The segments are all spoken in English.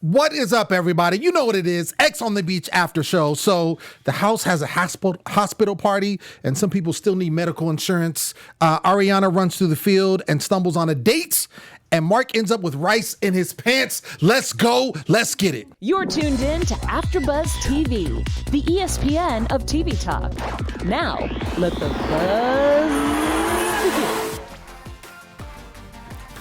What is up, everybody? You know what it is. X on the Beach after show. So the house has a hospital party, and some people still need medical insurance. Ariana runs through the field and stumbles on a date, and Mark ends up with rice in his pants. Let's go. Let's get it. You're tuned in to AfterBuzz TV, the ESPN of TV talk. Now, let the buzz begin.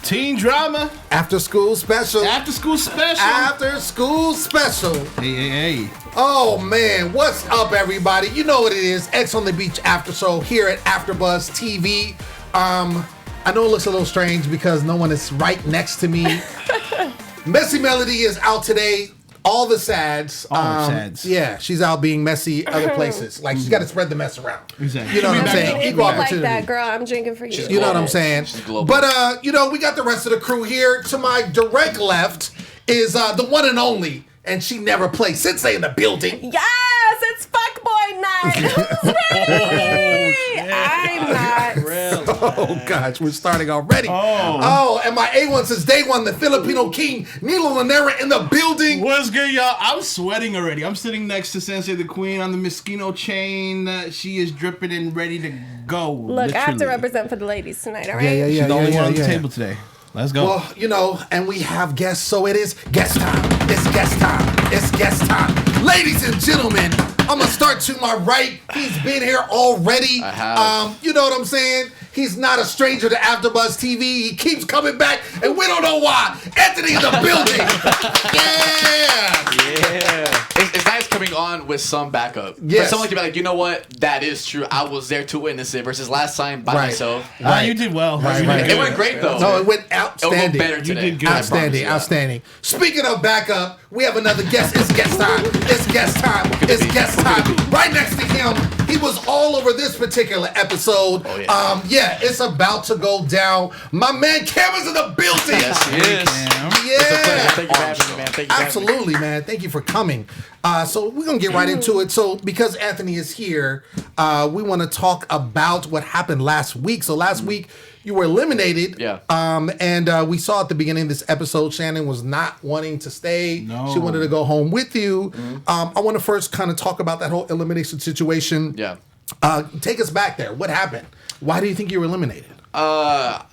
Teen drama. After school special. After school special. After school special. Hey. Oh, man. What's up, everybody? You know what it is. X on the Beach after show here at AfterBuzz TV. I know it looks a little strange because no one is right next to me. Messy Melody is out today. All the sads. Yeah, she's out being messy other places. Like, she's got to spread the mess around. Exactly. You know what I'm saying? If you like that, girl, I'm drinking for you. You know what I'm saying? But, we got the rest of the crew here. To my direct left is the one and only, and she never plays. Sensei in the building. Yes, it's fuckboy night. Who's ready? I'm not. Oh, gosh, we're starting already. Oh, and my A1 since day one, the Filipino king, Nilo Lanera in the building. What's good, y'all? I'm sweating already. I'm sitting next to Sensei the Queen on the Moschino chain. She is dripping and ready to go. Look, I have to represent for the ladies tonight, all right? Yeah. She's the only one on the table today. Let's go. Well, and we have guests, so it is guest time. It's guest time. It's guest time. Ladies and gentlemen, I'm going to start to my right. He's been here already. I have. You know what I'm saying? He's not a stranger to AfterBuzz TV. He keeps coming back, and we don't know why. Anthony in the building. Yeah. It's nice coming on with some backup. Yes. For someone can be like, you know what? That is true. I was there to witness it versus last time by myself. You did well. Right. It went great, though. No, it went outstanding. It will go better today. You did good. Outstanding. Speaking of backup, we have another guest. It's guest time. It's guest time. It's guest time. Right next to him, he was all over this particular episode. Oh, yeah. It's about to go down. My man Cameron's in the building. Yes, he is. Yeah. Thank you for having me, man. Thank you for Absolutely, man. Thank you for coming. So we're going to get right into it. So because Anthony is here, we want to talk about what happened last week. So last week, you were eliminated. Yeah. And we saw at the beginning of this episode, Shannon was not wanting to stay. No. She wanted to go home with you. I want to first kind of talk about that whole elimination situation. Yeah. Take us back there. What happened? Why do you think you were eliminated? I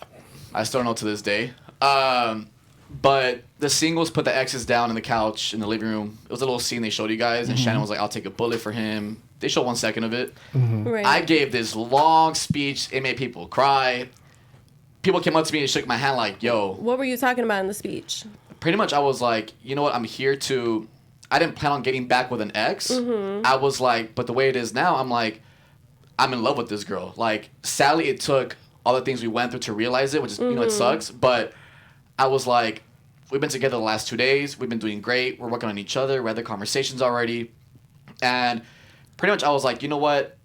still don't know to this day. But the singles put the Exes down in the couch in the living room. It was a little scene they showed you guys, and Shannon was like, I'll take a bullet for him. They showed 1 second of it. Right. I gave this long speech. It made people cry. People came up to me and shook my hand like, yo. What were you talking about in the speech? Pretty much I was like, you know what, I'm here to... I didn't plan on getting back with an ex. I was like, but the way it is now, I'm like, I'm in love with this girl. Like, sadly, it took all the things we went through to realize it, which is, it sucks. But I was like, we've been together the last 2 days. We've been doing great. We're working on each other. We had the conversations already. And pretty much I was like, you know what?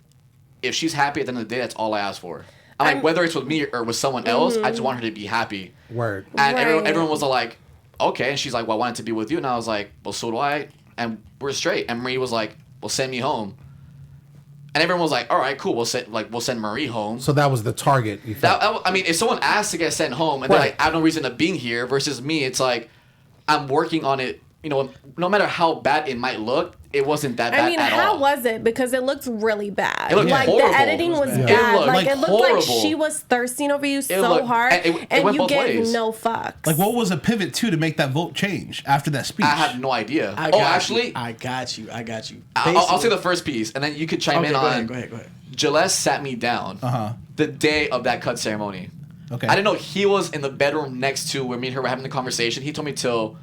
If she's happy at the end of the day, that's all I ask for. I'm like, whether it's with me or with someone else, I just want her to be happy. Word. And everyone was like, okay. And she's like, well, I wanted to be with you. And I was like, well, so do I. And we're straight. And Marie was like, well, send me home. And everyone was like, all right, cool. We'll send Marie home. So that was the target. You thought. I mean, if someone asks to get sent home and they're like, I have no reason to being here versus me, it's like, I'm working on it. No matter how bad it might look, it wasn't that bad at all. How was it? Because it looked really bad. It looked horrible. The editing was bad. It looked like she was thirsting over you so hard, and you gave no fucks. Like, what was a pivot to make that vote change after that speech? I have no idea. I got you. I'll say the first piece, and then you could chime in on. Go ahead. Gillette sat me down the day of that cut ceremony. Okay. I didn't know he was in the bedroom next to where me and her were having the conversation. He told me till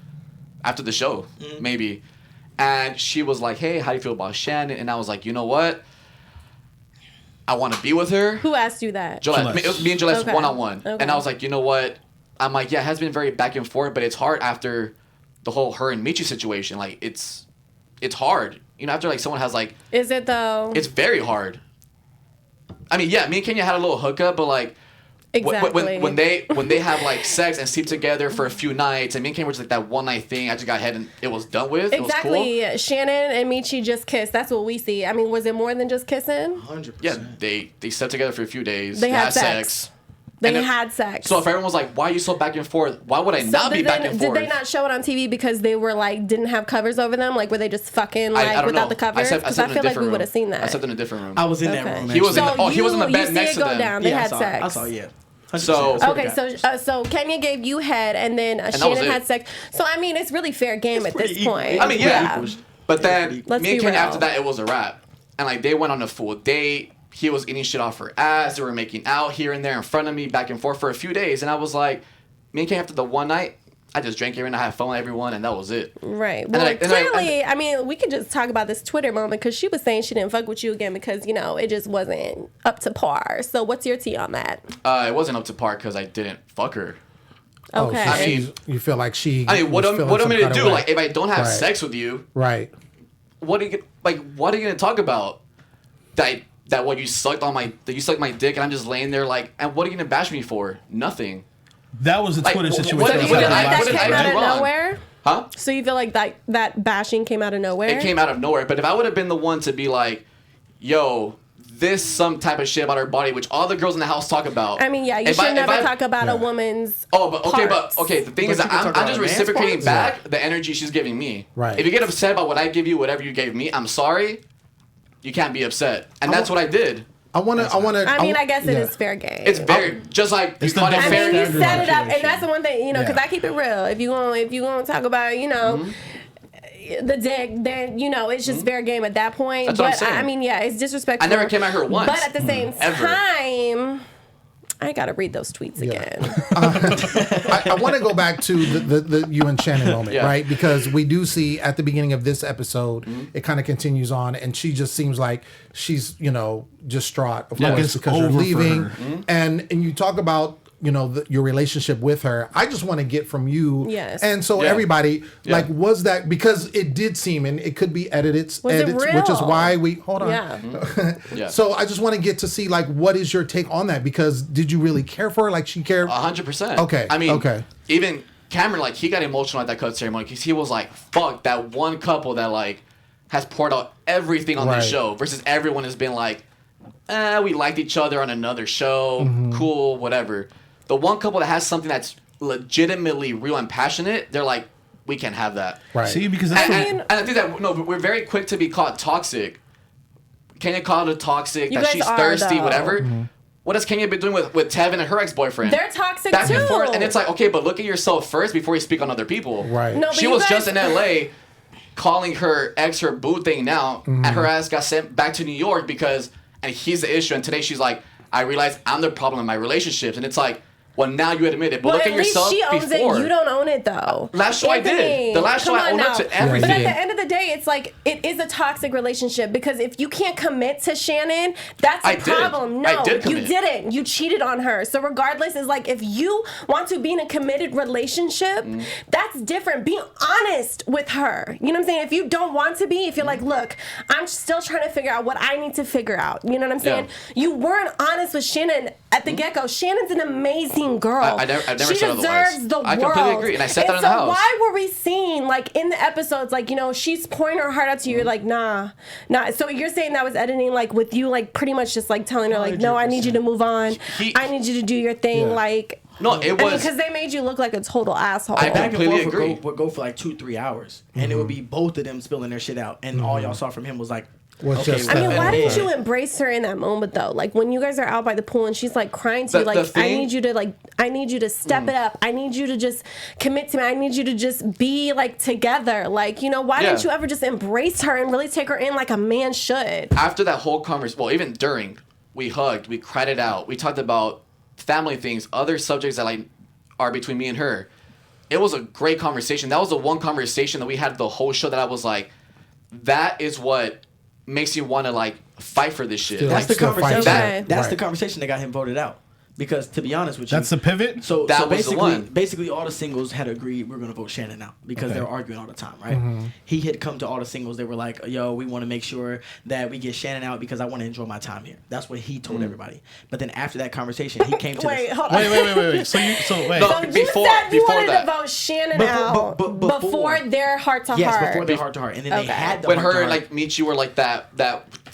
after the show, maybe. And she was like, hey, how do you feel about Shannon? And I was like, you know what? I want to be with her. Who asked you that? Gillette. It was me and Gillette one-on-one. Okay. And I was like, you know what? I'm like, yeah, it has been very back and forth, but it's hard after the whole her and Michi situation. Like, it's hard. After, like, someone has, like... Is it, though? It's very hard. I mean, yeah, me and Kenya had a little hookup, but, like... Exactly. When they have like sex and sleep together for a few nights, and me and Kane were just like that one night thing. I just got ahead and it was done with. Exactly. It was cool. Shannon and Michi just kissed. That's what we see. I mean, was it more than just kissing? 100%. Yeah, they slept together for a few days. They had sex. They had sex. So if everyone was like, why are you so back and forth? Why would I not be back and forth? Did they not show it on TV because they were like, didn't have covers over them? Like, were they just fucking like without the covers? Because I feel like we would have seen that. I slept in a different room. I was in that room. He was in the bed next to them. Down. They had sex. I saw, yeah. 100%. So Kenya gave you head, and then Shannon had sex. So I mean, it's really fair game at this point. I mean, yeah. But then me and Kenya after that, it was a wrap, and like they went on a full date. He was eating shit off her ass. They were making out here and there in front of me, back and forth for a few days. And I was like, me and Kay, after the one night, I just drank everyone. I had fun with everyone, and that was it. Right. Well, clearly, I mean, we could just talk about this Twitter moment because she was saying she didn't fuck with you again because, you know, it just wasn't up to par. So what's your tea on that? It wasn't up to par because I didn't fuck her. Okay. I mean, you feel like she. I mean, what am I going to do? Like, if I don't have sex with you, right? What are you going to talk about? That what you sucked my dick and I'm just laying there like, and what are you gonna bash me for? Nothing. That was a Twitter situation. What did that came out of nowhere? Huh? So you feel like that bashing came out of nowhere? It came out of nowhere. But if I would have been the one to be like, yo, this some type of shit about her body, which all the girls in the house talk about. I mean, yeah, you should never talk about a woman's. Oh, but okay, the thing is that I'm just reciprocating back the energy she's giving me. Right. If you get upset about what I give you, whatever you gave me, I'm sorry. You can't be upset, and that's what I did. I guess it is fair game. It's very just like you caught it fair. I mean, you set it up, and that's the one thing, you know, because I keep it real. If you gonna talk about, you know, the dick, then you know it's just fair game at that point. That's what I'm saying. I mean, yeah, it's disrespectful. I never came at her once, but at the same time. I gotta read those tweets again. I want to go back to the you and Shannon moment, right? Because we do see at the beginning of this episode, it kind of continues on, and she just seems like she's, you know, distraught, of course, because you're leaving, and you talk about, you know, your relationship with her. I just want to get from you, and so everybody, like, was that, because it did seem, and it could be edits, which is why we hold on. So I just want to get to see, like, what is your take on that? Because did you really care for her? Like, she cared 100%. Okay, I mean, even Cameron, like, he got emotional at that cut ceremony because he was like, "Fuck that one couple that like has poured out everything on this show," versus everyone has been like, "We liked each other on another show, cool, whatever." The one couple that has something that's legitimately real and passionate, they're like, we can't have that. Right. See, because and I think that we're very quick to be called toxic. Kenya called it toxic, that she's thirsty, whatever. What has Kenya been doing with Tevin and her ex-boyfriend? They're toxic back too. And forth, and it's like, okay, but look at yourself first before you speak on other people. Right. No, she was just in LA calling her ex her boo thing now, and her ass got sent back to New York because, and he's the issue. And today she's like, I realize I'm the problem in my relationships, and it's like, well, now you admit it, but look at yourself before. At least she owns it. You don't own it, though. Last show I did. The last show I owned up to everything. But at the end of the day, it's like, it is a toxic relationship because if you can't commit to Shannon, that's a problem. No, you didn't. You cheated on her. So regardless, it's like, if you want to be in a committed relationship, that's different. Be honest with her. You know what I'm saying? If you don't want to be, if you're like, look, I'm still trying to figure out what I need to figure out. You know what I'm saying? You weren't honest with Shannon at the get-go. Shannon's an amazing girl. I've never she said otherwise. Deserves the world. I completely agree, and I said that in the house. So why were we seeing, like, in the episodes, like, you know, she's pouring her heart out to you, you're like, nah. So you're saying that was editing, like, with you, like, pretty much just, like, telling her, like, 100%. No, I need you to move on. I need you to do your thing, like... No, it was... because they made you look like a total asshole. I completely agree. Would go for, like, 2-3 hours, and it would be both of them spilling their shit out, and all y'all saw from him was, like, okay. I mean, why didn't you embrace her in that moment though? Like when you guys are out by the pool and she's like crying to you, like I need you to step it up. I need you to just commit to me. I need you to just be like together. Like, you know, why didn't you ever just embrace her and really take her in like a man should? After that whole conversation, well, even during, we hugged, we cried it out, we talked about family things, other subjects that like are between me and her. It was a great conversation. That was the one conversation that we had the whole show that I was like, that is what makes you want to like fight for this shit. That's the conversation. That's the conversation that got him voted out. Because to be honest with you, that's the pivot. So basically, all the singles had agreed we're gonna vote Shannon out because they're arguing all the time, right? He had come to all the singles. They were like, "Yo, we want to make sure that we get Shannon out because I want to enjoy my time here." That's what he told everybody. But then after that conversation, he came to wait. So you said you wanted to vote Shannon out before their heart to heart. Yes, before their heart to heart, and then they had the when heart her to like Michi were like that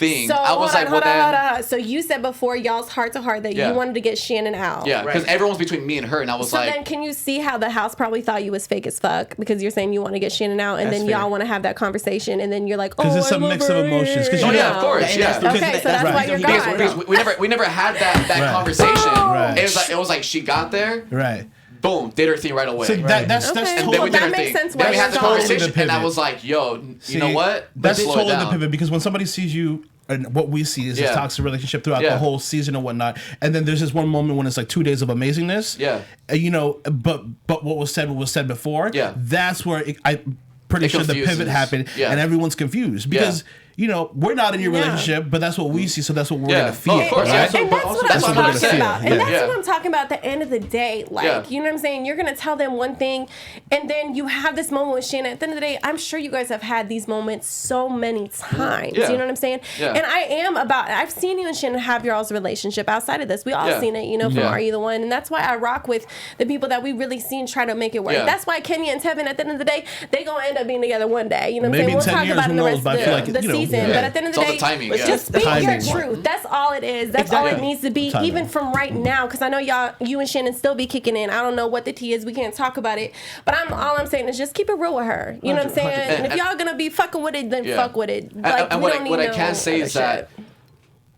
thing. So I was hold on. So you said before y'all's heart to heart that you wanted to get Shannon out. Yeah, because everyone's between me and her, and I was so then can you see how the house probably thought you was fake as fuck because you're saying you want to get Shannon out, and then y'all want to have that conversation, and then you're like, oh, because it's a mix of emotions. Oh yeah, of course, yeah. Okay, so that's why you're gone. Because we never had that conversation. Right. It was like she got there. Right. Boom, did her thing right away. So that's okay. And totally, then we did that our makes thing. sense. Then we had the conversation, pivot. and I was like, "Yo, you know what? That's Let's slow totally it down." the pivot because when somebody sees you, and what we see is this toxic relationship throughout the whole season and whatnot, and then there's this one moment when it's like 2 days of amazingness. Yeah. You know, but what was said before. Yeah. That's where I'm pretty sure the pivot happened, and everyone's confused because. You know, we're not in your relationship, but that's what we see, so that's what we're gonna feel. Of course, right? And that's what I'm talking about. And that's Yeah. what I'm talking about at the end of the day. Like, you know what I'm saying? You're gonna tell them one thing, and then you have this moment with Shannon. At the end of the day, I'm sure you guys have had these moments so many times. Yeah. You know what I'm saying? Yeah. And I've seen you and Shannon have y'all's relationship outside of this. We all seen it, you know, from Are You the One? And that's why I rock with the people that we really seen try to make it work. Yeah. That's why Kenya and Tevin, at the end of the day, they gonna end up being together one day. You know what I'm Maybe saying? We'll 10 talk years, about it in the who rest knows, of but I feel like, the you know, season. yeah. But at the end of the It's all day, the timing, just speak your Timing. truth. That's all it is. That's all it needs to be, Timing. even from right now. Because I know you and Shannon still be kicking in. I don't know what the tea is. We can't talk about it. But all I'm saying is just keep it real with her. You know what I'm saying? And if y'all gonna be fucking with it, then fuck with it. Like, and we don't need what I no can say other is that shit.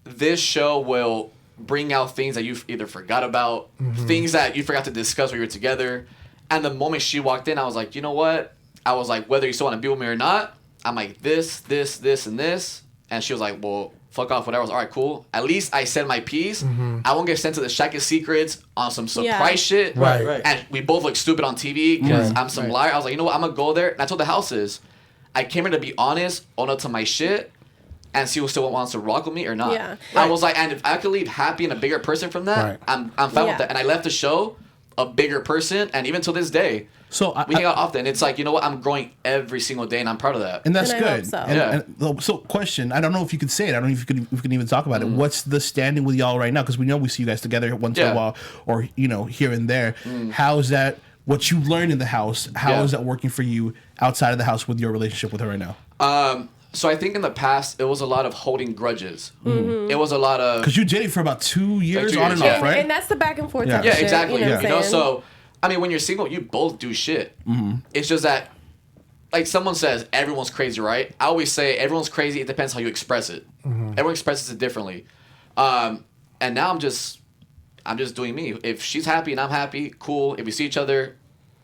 this show will bring out things that you either forgot about, things that you forgot to discuss when you were together. And the moment she walked in, I was like, you know what? I was like, whether you still want to be with me or not, I'm like, this, and this. And she was like, well, fuck off, whatever. I was all right, cool. At least I said my piece. I won't get sent to the Shack of Secrets on some surprise shit. Right. And we both look stupid on TV because I'm some liar. I was like, you know what? I'm going to go there. And that's what the house is. I came here to be honest, own up to my shit, and see who still wants to rock with me or not. Yeah. I was like, and if I could leave happy and a bigger person from that, I'm fine with that. And I left the show a bigger person, and even to this day, So we hang out often. It's like, you know what? I'm growing every single day, and I'm proud of that. And that's And I hope good. so. And so, question. I don't know if you could say it. I don't know if we can even talk about it. What's the standing with y'all right now? Because we know we see you guys together once in a while, or here and there. How is that? What you learned in the house? How is that working for you outside of the house with your relationship with her right now? So I think in the past, it was a lot of holding grudges. It was a lot of... Because you dated for about 2 years, 2 on years, and off, right? And that's the back and forth. Yeah. type Yeah, of shit, exactly. You know, what I'm saying? So, I mean, when you're single, you both do shit. It's just that, like someone says, everyone's crazy, right? I always say everyone's crazy. It depends how you express it. Everyone expresses it differently. And now I'm just doing me. If she's happy and I'm happy, cool. If we see each other,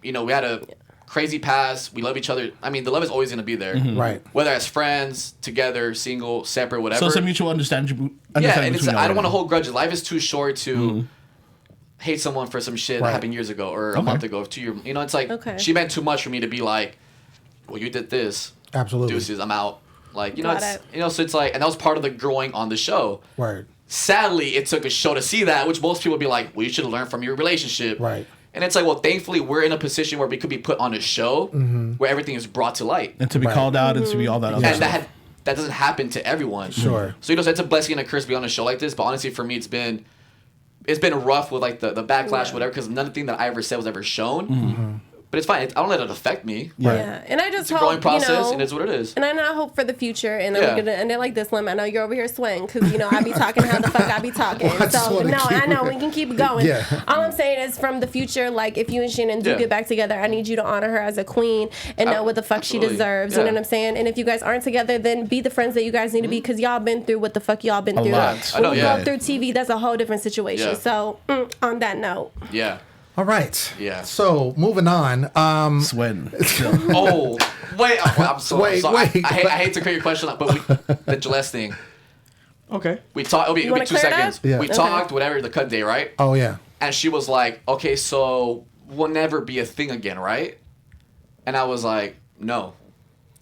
we had a crazy past. We love each other. I mean, the love is always going to be there. Right. Whether as friends, together, single, separate, whatever. So it's a mutual understanding. Yeah, and I don't want to hold grudges. Life is too short to hate someone for some shit that happened years ago or a month ago or 2 years. It's like she meant too much for me to be like, well, you did this. Absolutely. Deuces, I'm out. Like, Got so it's like, and that was part of the growing on the show. Right. Sadly, it took a show to see that, which most people would be like, well, you should learn from your relationship. Right. And it's like, well, thankfully, we're in a position where we could be put on a show where everything is brought to light. And to be called out and to be all that other And stuff. that doesn't happen to everyone. Sure. So, it's a blessing and a curse to be on a show like this. But honestly, for me, it's been rough with like the backlash, whatever, because nothing that I ever said was ever shown. But it's fine. I don't let it affect me. Yeah, and I just It's a hope, growing process, and it's what it is. And I hope for the future, and I'm gonna end it like this, Lim. I know you're over here swaying because I be talking how the fuck I be talking. So no, I know we can keep going. Yeah. All I'm saying is, from the future, like if you and Shannon do get back together, I need you to honor her as a queen and know what the fuck she deserves. You know what I'm saying? And if you guys aren't together, then be the friends that you guys need to be because y'all been through what the fuck y'all been through. lot. I know, When we yeah. go through TV, that's a whole different situation. Yeah. So on that note, Yeah. All right. Yeah. So moving on. Sweating. Oh, wait. I'm sorry. Wait. I hate to cut your question up, but the Gillette thing. Okay. We talked. It'll be wanna 2 clear it seconds. up? Yeah. We Okay. talked, whatever, the cut day, right? Oh yeah. And she was like, okay, so we'll never be a thing again, right? And I was like, no.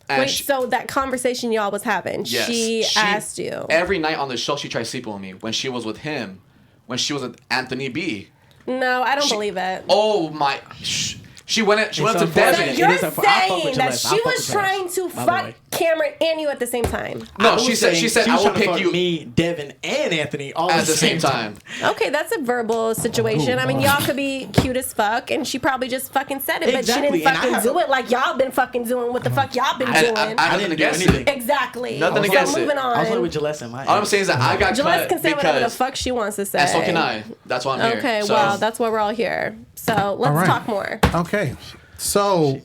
And wait. So that conversation y'all was having, yes, she asked you. Every night on the show, she tried sleeping with me. When she was with him, when she was with Anthony B. No, I don't believe it. Oh my. She went up to unfortunate. Devin. It You're is I fuck with saying that Gillette. I she fuck was with trying to Gillette, by the fuck way. Cameron and you at the same time. No, she said I will pick you. Me, Devin, and Anthony all at the same time. Okay, that's a verbal situation. I mean, y'all could be cute as fuck, and she probably just fucking said it, but she didn't fucking do it like y'all been fucking doing what the fuck y'all been doing. I didn't against it. Exactly. Nothing against it. Moving on. I was only with Gillette and Mike. All I'm saying is that I got Gillette cut can say because whatever the fuck she wants to say. and so can I. That's why I'm here. Okay, So, well, that's why we're all here. So let's talk more. Okay. So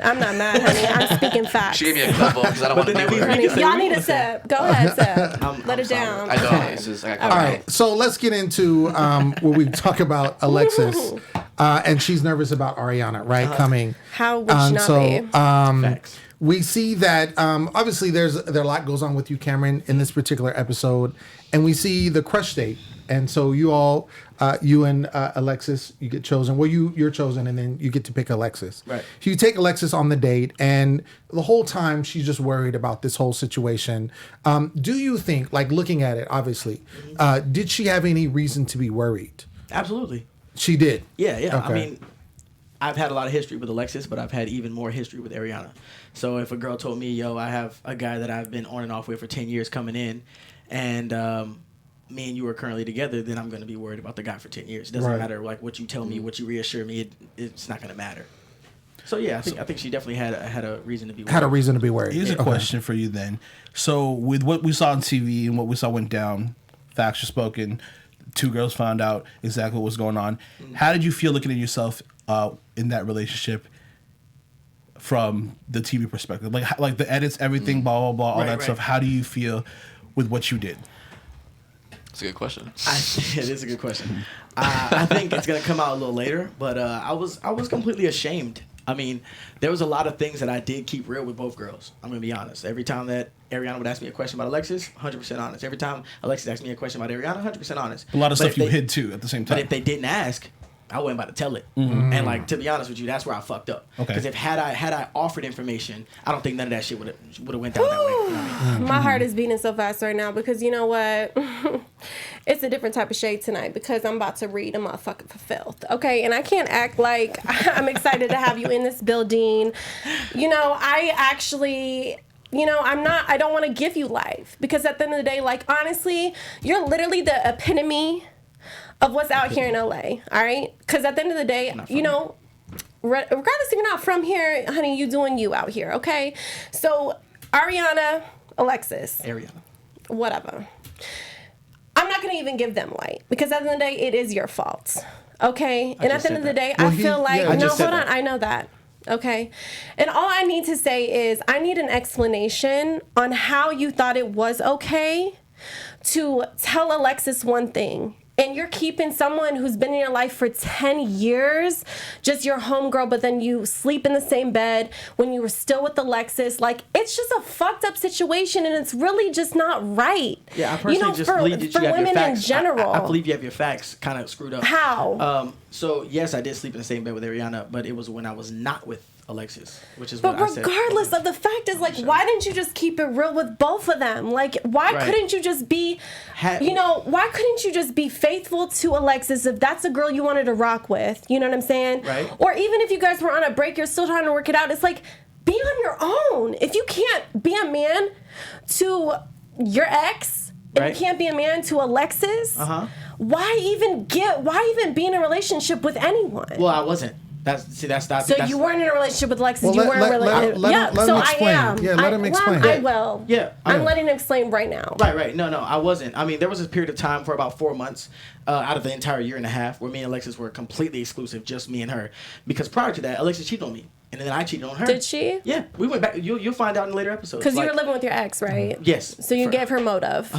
I'm not mad, honey. I'm speaking facts. she gave me a couple because I don't want to be with her. Y'all need a sip. Go ahead, sip. Let it down. I don't. It's just, I got all right. So let's get into where we talk about Alexis, and she's nervous about Ariana, right? Coming. How would she not be? Facts. We see that obviously there a lot goes on with you, Cameron, in this particular episode, and we see the crush date. And so you all, you and Alexis, you get chosen. Well, you're chosen, and then you get to pick Alexis. Right. So you take Alexis on the date, and the whole time she's just worried about this whole situation. Do you think, like looking at it, obviously, did she have any reason to be worried? Absolutely. She did. Yeah. Okay. I mean, I've had a lot of history with Alexis, but I've had even more history with Ariana. So if a girl told me, yo, I have a guy that I've been on and off with for 10 years coming in, and me and you are currently together, then I'm going to be worried about the guy for 10 years. It doesn't matter like what you tell me, what you reassure me, it's not going to matter. So yeah, I think she definitely had a reason to be worried. Had a reason to be worried. Here's a question for you then. So with what we saw on TV and what we saw went down, facts were spoken, two girls found out exactly what was going on. How did you feel looking at yourself in that relationship from the TV perspective? Like the edits, everything, blah, blah, blah, all that stuff. How do you feel with what you did? That's a good question. It is a good question. I think it's gonna come out a little later, but I was completely ashamed. I mean, there was a lot of things that I did keep real with both girls. I'm gonna be honest. Every time that Ariana would ask me a question about Alexis, 100% honest. Every time Alexis asked me a question about Ariana, 100% honest. A lot of stuff you hid too at the same time. But if they didn't ask, I wasn't about to tell it. And like, to be honest with you, that's where I fucked up. Okay. Because if had I offered information, I don't think none of that shit would have went down that way. You know what I mean? My heart is beating so fast right now because you know what? It's a different type of shade tonight because I'm about to read a motherfucker for filth. Okay, and I can't act like I'm excited to have you in this building. You know, I actually. You know, I don't want to give you life because at the end of the day, like, honestly, you're literally the epitome of what's out here in LA, all right? Because at the end of the day, you know, regardless if you're not from here, honey, you doing you out here, okay? So, Ariana, Alexis. Ariana. Whatever. I'm not going to even give them light because at the end of the day, it is your fault, okay? And at the end of the day, I feel like, no, hold on, I know that. Okay. And all I need to say is I need an explanation on how you thought it was okay to tell Alexis one thing. And you're keeping someone who's been in your life for 10 years, just your homegirl, but then you sleep in the same bed when you were still with Alexis. Like, it's just a fucked up situation, and it's really just not right. Yeah, I personally just believe that for you have women your facts. in general. I believe you have your facts kind of screwed up. How? So, yes, I did sleep in the same bed with Ariana, but it was when I was not with Alexis, which is what but I said. regardless of the fact is, like, why didn't you just keep it real with both of them? Like, why couldn't you just be, why couldn't you just be faithful to Alexis if that's a girl you wanted to rock with? You know what I'm saying? Right. Or even if you guys were on a break, you're still trying to work it out. It's like, be on your own. If you can't be a man to your ex, and you can't be a man to Alexis, why even be in a relationship with anyone? Well, I wasn't. That's not. So you weren't in a relationship with Alexis. Well, you weren't really. let him explain. I am. Yeah, let him explain. I will. Yeah, I'm letting him explain right now. Right. No, I wasn't. I mean, there was a period of time for about 4 months out of the entire year and a half where me and Alexis were completely exclusive, just me and her. Because prior to that, Alexis cheated on me, and then I cheated on her. Did she? Yeah, we went back. You'll find out in later episodes. Because you were living with your ex, right? Yes. So you gave her motive.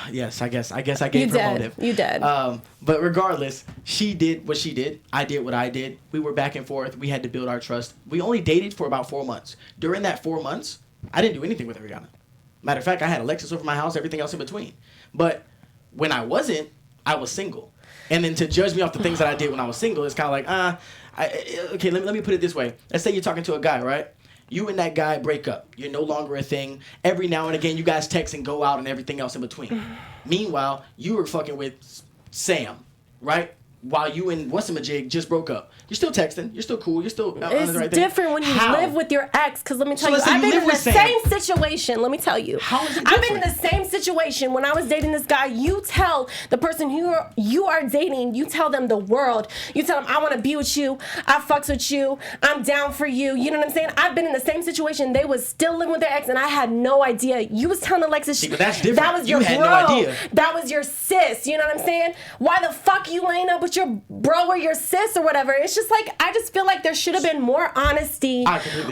Yes, I guess I gave her motive. You did. But regardless, she did what she did. I did what I did. We were back and forth. We had to build our trust. We only dated for about 4 months. During that 4 months, I didn't do anything with Ariana. Matter of fact, I had Alexis over my house, everything else in between. But when I wasn't, I was single. And then to judge me off the things that I did when I was single, it's kind of like, okay, let me put it this way. Let's say you're talking to a guy, right? You and that guy break up. You're no longer a thing. Every now and again, you guys text and go out and everything else in between. Meanwhile, you were fucking with Sam, right? while you and what's-a-majig just broke up. You're still texting. You're still cool. You're still It's different when you live with your ex. Because let me tell you, I've been in the same situation. Let me tell you. How is it different? I've been in the same situation. When I was dating this guy, you tell the person who you are dating, you tell them the world. You tell them, I want to be with you. I fucks with you. I'm down for you. You know what I'm saying? I've been in the same situation. They was still living with their ex, and I had no idea. You was telling Alexis, but that's different. that was your had bro. No idea. That was your sis. You know what I'm saying? Why the fuck you ain't up with your bro or your sis or whatever? It's just like, I just feel like there should have been more honesty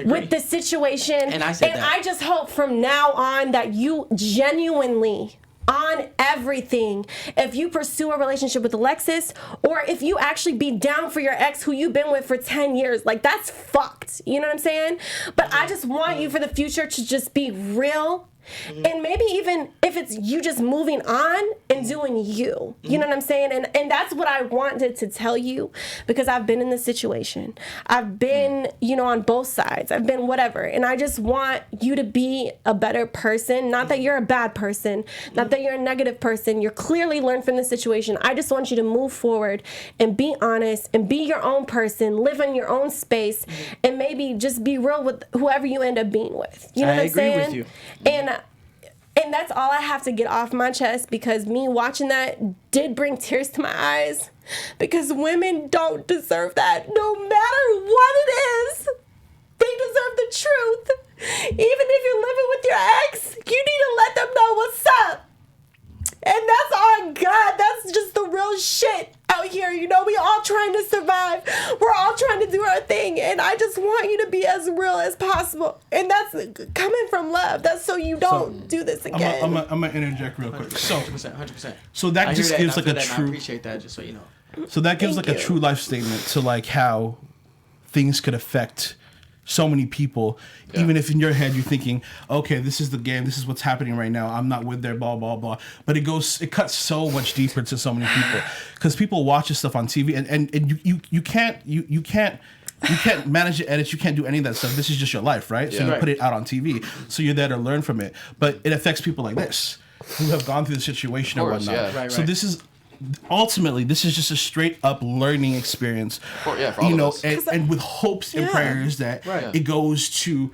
with the situation. And I just hope from now on that you genuinely, on everything, if you pursue a relationship with Alexis, or if you actually be down for your ex who you've been with for 10 years, like, that's fucked. You know what I'm saying? But I just want you for the future to just be real. And maybe even if it's you just moving on and doing you. You know what I'm saying? And that's what I wanted to tell you, because I've been in this situation. I've been, on both sides. I've been whatever. And I just want you to be a better person. Not that you're a bad person. Not that you're a negative person. You're clearly learned from the situation. I just want you to move forward and be honest and be your own person. Live in your own space. And maybe just be real with whoever you end up being with. You know what I'm saying? I agree with you. And that's all I have to get off my chest, because me watching that did bring tears to my eyes, because women don't deserve that, no matter what it is. They deserve the truth. Even if you're living with your ex, you need to let them know what's up. And that's on God. That's just the real shit out here. We all trying to survive. We're all trying to do our thing. And I just want you to be as real as possible. And that's coming from love. That's so you don't do this again. I'm going to interject real quick. 100%. So that just gives like a true... I appreciate that, just so you know. So that gives like a true life statement to like how things could affect so many people, even if in your head you're thinking, okay, this is the game, this is what's happening right now, I'm not with their blah blah blah, but it cuts so much deeper to so many people, because people watch this stuff on TV and you can't manage the edits, you can't do any of that stuff. This is just your life, right? So you put it out on TV, so you're there to learn from it, but it affects people like this who have gone through the situation or whatnot. So this is ultimately, this is just a straight up learning experience, for all of us. And with hopes and prayers that it goes to,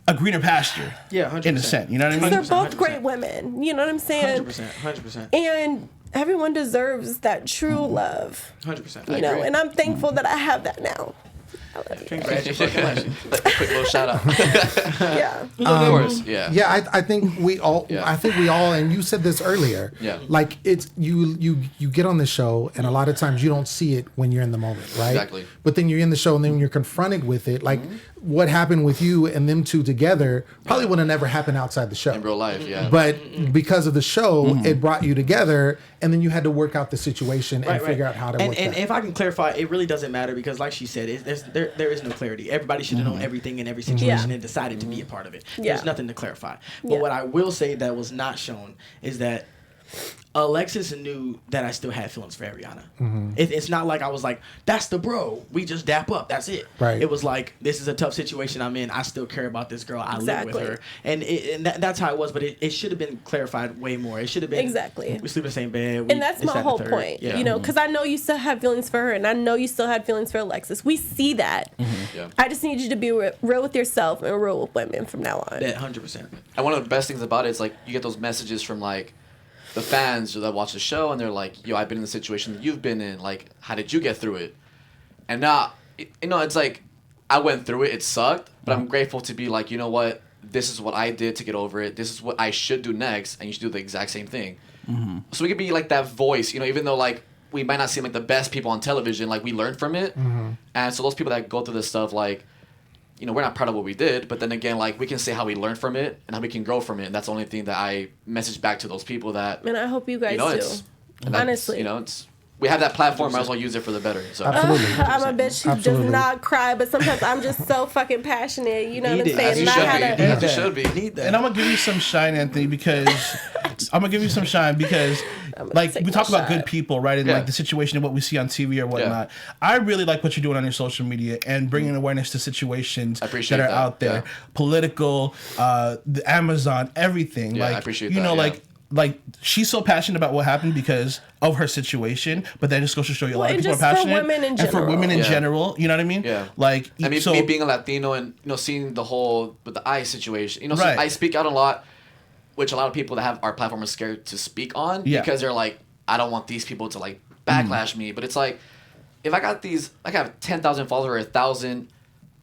a greener pasture. Yeah, 100%. In a sense, you know what I mean? They're both great women. You know what I'm saying? 100%. And everyone deserves that true love. 100%. And I'm thankful that I have that now. Congratulations. Quick little shout out. Yeah. Of course. Yeah. Yeah, I think we all. Yeah. I think we all. And you said this earlier. Yeah. Like it's you get on the show, and a lot of times you don't see it when you're in the moment, right? Exactly. But then you're in the show, and then when you're confronted with it, like what happened with you and them two together probably would have never happened outside the show. In real life, yeah. But because of the show, it brought you together, and then you had to work out the situation and figure out how to work. And if I can clarify, it really doesn't matter, because, like she said, there is no clarity. Everybody should have known everything in every situation and decided to be a part of it. There's nothing to clarify. But what I will say that was not shown is that Alexis knew that I still had feelings for Ariana. It's not like I was like, that's the bro, we just dap up, that's it. Right. It was like, this is a tough situation I'm in, I still care about this girl, I live with her. And that's how it was, but it should have been clarified way more. It should have been, we sleep in the same bed. And that's my whole point, because I know you still have feelings for her, and I know you still had feelings for Alexis. We see that. I just need you to be real with yourself and real with women from now on. Yeah, 100%. And one of the best things about it is, like, you get those messages from, like, the fans that watch the show, and they're like, yo, I've been in the situation that you've been in. Like, how did you get through it? And now, it's like, I went through it. It sucked, but I'm grateful to be like, you know what? This is what I did to get over it. This is what I should do next, and you should do the exact same thing. So we could be like that voice, even though, like, we might not seem like the best people on television, like, we learn from it. And so those people that go through this stuff, like, we're not proud of what we did, but then again, like, we can say how we learned from it and how we can grow from it. And that's the only thing that I message back to those people that. And I hope you guys do. Honestly. We have that platform, might as well use it for the better. So. Absolutely. I'm a bitch who does not cry, but sometimes I'm just so fucking passionate. You know what I'm saying? As you should be. And I'm gonna give you some shine, Anthony, because like, we talk about good people, right? And like the situation and what we see on TV or whatnot. I really like what you're doing on your social media and bringing awareness to situations that are out there, political, the Amazon, everything. Yeah, like, I appreciate that. Like, like she's so passionate about what happened because of her situation, but that just goes to show you a lot of people are passionate. For women in general. And for women in general, you know what I mean? Yeah. Like, I mean, me being a Latino and seeing the whole with the ICE situation, so right. I speak out a lot, which a lot of people that have our platform are scared to speak on because they're like, I don't want these people to like backlash me, but it's like, if I have 10,000 followers or 1,000.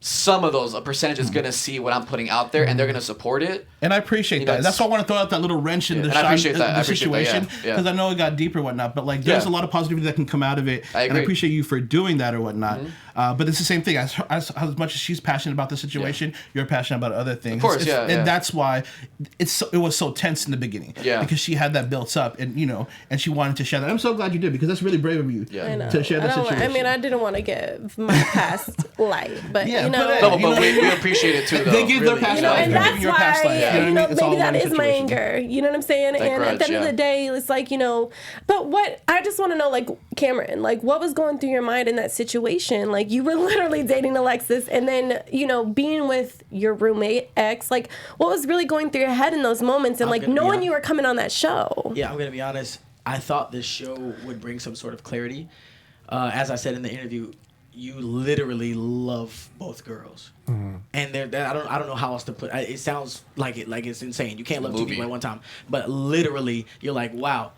Some of those, a percentage is gonna see what I'm putting out there, and they're gonna support it. And I appreciate that. That's why I want to throw out that little wrench in the situation, because I know it got deeper and whatnot. But like, there's a lot of positivity that can come out of it, and I appreciate you for doing that or whatnot. But it's the same thing. As much as she's passionate about the situation, you're passionate about other things. Of course, and that's why it was so tense in the beginning. Yeah, because she had that built up, and and she wanted to share that. I'm so glad you did, because that's really brave of you to share that situation. I mean, I didn't want to give my past light, but but we appreciate it too. Though. They give their past life. And that's why, maybe that is my anger. You know what I'm saying? That and grudge, at the end of the day, it's like, but what I just want to know, like, Cameron, like, what was going through your mind in that situation? Like, you were literally dating Alexis, and then, being with your roommate ex, like, what was really going through your head in those moments, and like knowing you were coming on that show? Yeah, I'm gonna be honest. I thought this show would bring some sort of clarity. As I said in the interview, you literally love both girls, and I don't know how else to put. It sounds like it's insane. You can't love two people at one time, but literally, you're like, wow,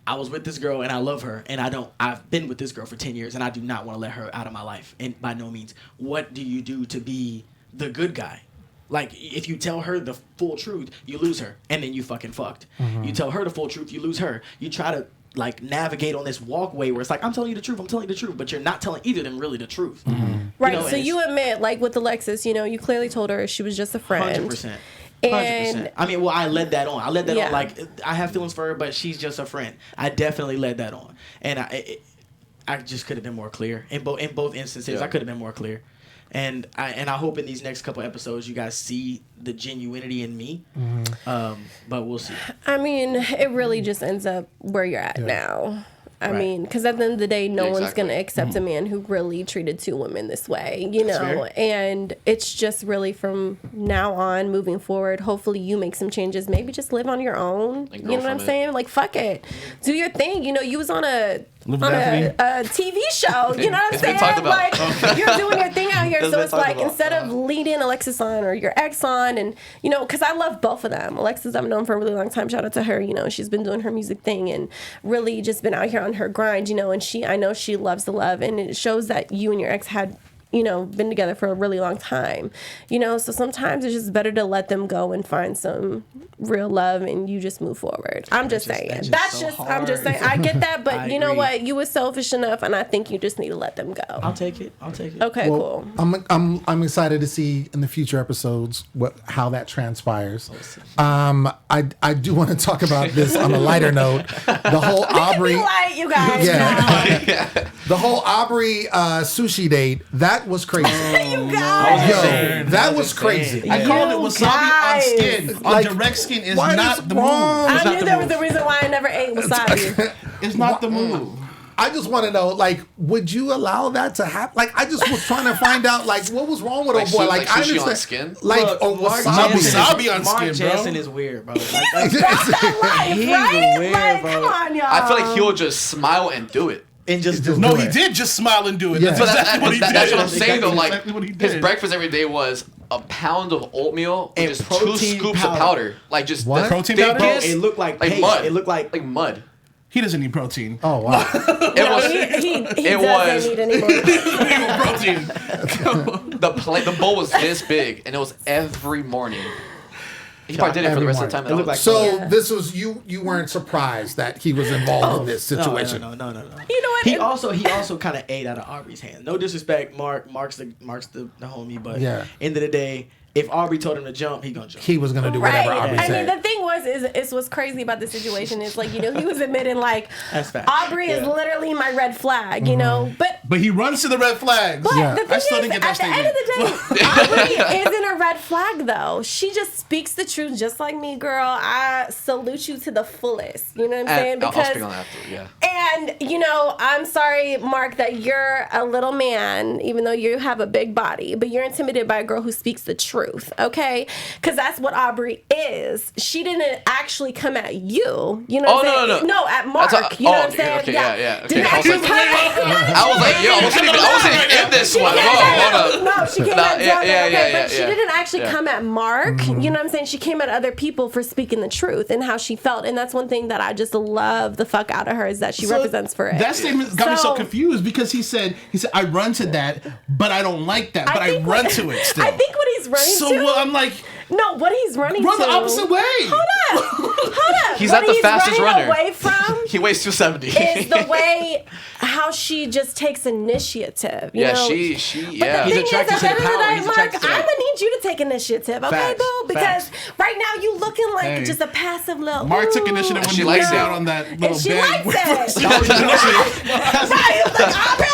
I was with this girl and I love her, and I've been with this girl for 10 years, and I do not want to let her out of my life, and by no means. What do you do to be the good guy? Like, if you tell her the full truth, you lose her, and then you fucking fucked. You tell her the full truth, you lose her. You try to like navigate on this walkway where it's like, I'm telling you the truth, but you're not telling either of them really the truth. Right. So you admit, like with Alexis, you clearly told her she was just a friend. 100%. 100%. I mean, I led that on. Like, I have feelings for her, but she's just a friend. I definitely led that on, and I just could have been more clear in both instances. I could have been more clear. And I hope in these next couple episodes you guys see the genuinity in me. But we'll see. I mean, it really just ends up where you're at now. I mean, because at the end of the day, no one's going to accept a man who really treated two women this way, and it's just really from now on, moving forward, hopefully you make some changes, maybe just live on your own, you know what I'm saying? Like, fuck it. Do your thing. You was on a TV show, you know what I'm saying? Like, you're doing your thing out here, so it's like, instead of leading Alexis on or your ex on, and, because I love both of them. Alexis, I've known for a really long time. Shout out to her. She's been doing her music thing and really just been out here on her grind, and I know she loves the love, and it shows that you and your ex had been together for a really long time, so sometimes it's just better to let them go and find some real love, and you just move forward. I'm just saying. I'm just saying. I get that, but you know what? You were selfish enough, and I think you just need to let them go. I'll take it. Okay, cool. I'm excited to see in the future episodes how that transpires. I do want to talk about this on a lighter note. The whole Aubrey, light, you guys. The whole Aubrey sushi date, that was crazy. You guys. That was crazy. I called it wasabi on skin. On direct skin is not the move. I knew there was a reason why I never ate wasabi. It's not the move. I just want to know, like, would you allow that to happen? Like, I just was trying to find out, like, what was wrong with old boy? Like, I understand. On skin? Like, wasabi on Mark skin, bro. Jansen is weird, bro. That's that life, right? Weird, like, bro. come on, y'all. I feel like he'll just smile and do it. And just do No, it. he did just smile and do it. Yeah. That's exactly what he did. That's what I'm saying, though. Like, exactly what he his did. breakfast every day was a pound of oatmeal And with just 2 protein scoops powder. of powder. Like, just What? the Protein powder? thickest, It looked like paste. mud. It looked like mud. He doesn't need protein. Oh, wow. It was. He It doesn't need any more. Protein. The bowl was this big, and it was every morning. He probably did it for the rest of the time. It looked like So this was you weren't surprised that he was involved in this situation. No. You know what? He also kind of ate out of Aubrey's hand. No disrespect, Mark's the homie, but end of the day, if Aubrey told him to jump, he gonna jump. He was gonna do whatever Aubrey I said. mean, the thing is what's crazy about the situation is, like, he was admitting, like, That's fact. Aubrey is literally my red flag, But he runs to the red flags. But the thing I still is, didn't get that at the end of the day, Aubrey isn't a red flag, though. She just speaks the truth, just like me, girl. I salute you to the fullest. You know what I'm saying? I'll speak on that after, yeah. And, I'm sorry, Mark, that you're a little man, even though you have a big body, but you're intimidated by a girl who speaks the truth, okay? Because that's what Aubrey is. She didn't didn't actually come at you. You know what I'm saying? No, at Mark. You know what I'm saying? Okay, yeah. Okay. Didn't actually come I was like, yo, I wasn't even in this one. Whoa, hold up. No, she came at Jordan. But she didn't actually Yeah. come at Mark. You know what I'm saying? She came at other people for speaking the truth and how she felt. And that's one thing that I just love the fuck out of her is that she represents for it. That statement got me so confused because he said, I run to that, but I don't like that, but I run to it still. I think what he's running to. So I'm like, no, what he's running run to. the opposite way. Hold up. He's what not the fastest runner. Away from he weighs 270. is the way how she just takes initiative. You know? she. But the He's thing attracted is, to at the the end of power. the He's day, Mark, attracted to I'm that. gonna need you to take initiative, okay, Facts. boo? Because Facts. right now you looking like Hey. just a passive little. Mark took ooh, initiative when She he likes laid it. down on that little and she bed. likes it. That was initiative. Right, he was like, Aubrey!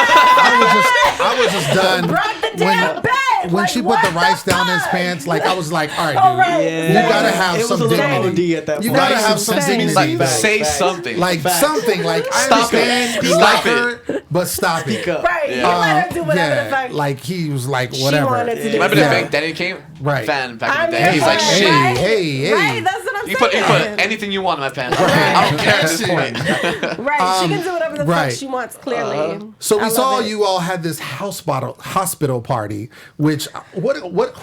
I was just done. Brought the damn bed. When Like, she put what the rice down his fuck? pants, like I was like, all right, dude, All right. you gotta have It was some a little dignity. OD at that You point. gotta have some Facts. dignity. Like, Facts. say Facts. something. Like Facts. something. Like I Stop it. understand you Stop like it. her, but stop it. Right, he let her do whatever the fuck like he was like she whatever. wanted to do. Remember Yeah. the Big Daddy came? Right. Fan back I'm in the day. He's here like, for it, shit. right? Hey. Right, that's what I'm You saying. put anything you want in my pants. I don't care at this point. Right, she can do whatever the right. fuck she wants, clearly. So we I saw love it. you all had this hospital party, which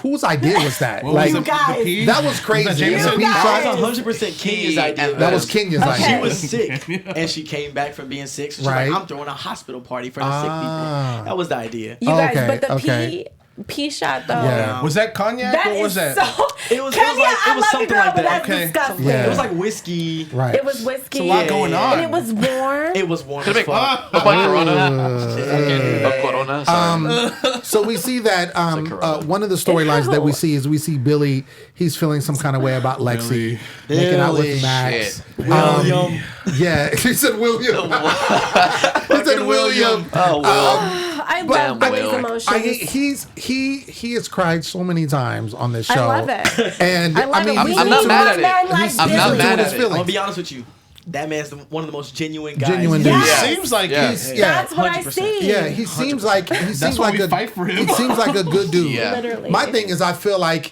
whose idea was that? What like was it, guys. the pee? that was crazy. Was that Jameson You pee guys. shot? That was 100% Kenya's idea. That was Kenya's Okay. She idea. was sick, and she came back from being sick. So she's Right. like, I'm throwing a hospital party for the sick people. That was the idea. You guys, Okay, but the okay. pee shot though. Yeah. Was that cognac? That What was is that? so. It was Kenya, like- I it was love something you, girl, like but that. that's Okay. disgusting. Yeah. It was like whiskey. Right. It was whiskey. It's a lot going on. And it was warm. It was warm Could as have fuck. been a Corona. Sorry. So we see that one of the storylines that we see is we see Billy. He's feeling some kind of way about Lexi making out with Billy. Max. Shit. William. Yeah, he said William. He said William. Oh, well. I But love Billy's Will. emotions. He has cried so many times on this show. I love it. And I love I mean, it. We I'm need not more mad at it. men like He's I'm not Billy. mad doing at his it. feelings. I'm gonna be honest with you. That man's one of the most genuine guys. Genuine Yeah. dude. Yes. Seems like Yeah. he's That's what I 100%. see. Yeah, he seems like That's why we fight for him. He seems like a good dude. Yeah. Literally. My thing is, I feel like